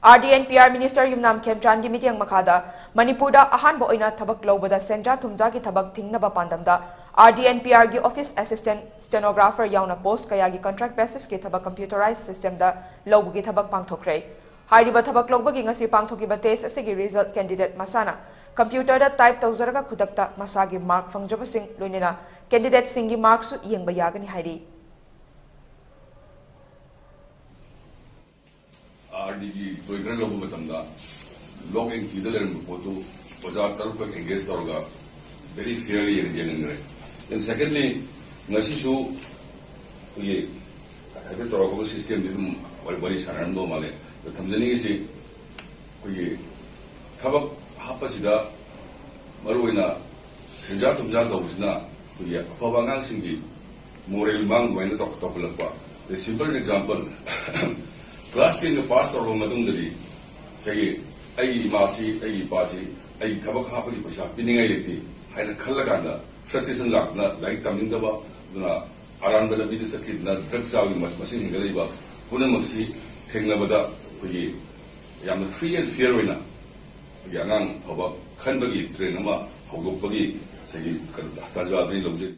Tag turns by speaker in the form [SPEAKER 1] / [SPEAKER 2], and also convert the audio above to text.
[SPEAKER 1] RDNPR Minister Yumnam Khemchand gi meeting makhada Manipurda ahan bo oina thabak lobada senja thumja ki thabak thingnaba pandamda RDNPR gi office assistant stenographer yauna post kaya gi contract basis ki thabak computerized system da lobu gi thabak pangthokre hairiba thabak lobba gi ngasi pangthokiba test asigi result candidate masana computer da type tawzaraga khudakta masagi mark fangjabasing loinena candidate singi mark su yengba yagani hairi
[SPEAKER 2] RDG program logo betamda login kidal and photo bazaar taruf ka engage sarga very fairly engaging rate. And secondly, ngasi su ye habe choro system dum bari saran do male the thamjani isi ye thabak hapasida maruina senja thumja do busna ye apabangang singgi moral mang goina tok lakwa. The simple example class 10 pass or madungari say ai masi ai pasi ai thabak hapagi paisa piningai leti haina khallaganda frustration lakna like coming daba duna aran bala bidi sakit na drugs awi masin hingalaiba punamaksi thengnabada kogi yamna free and fair oina yangang phaba khanbagi train ama hogokbagi sagi kan taja bri lobje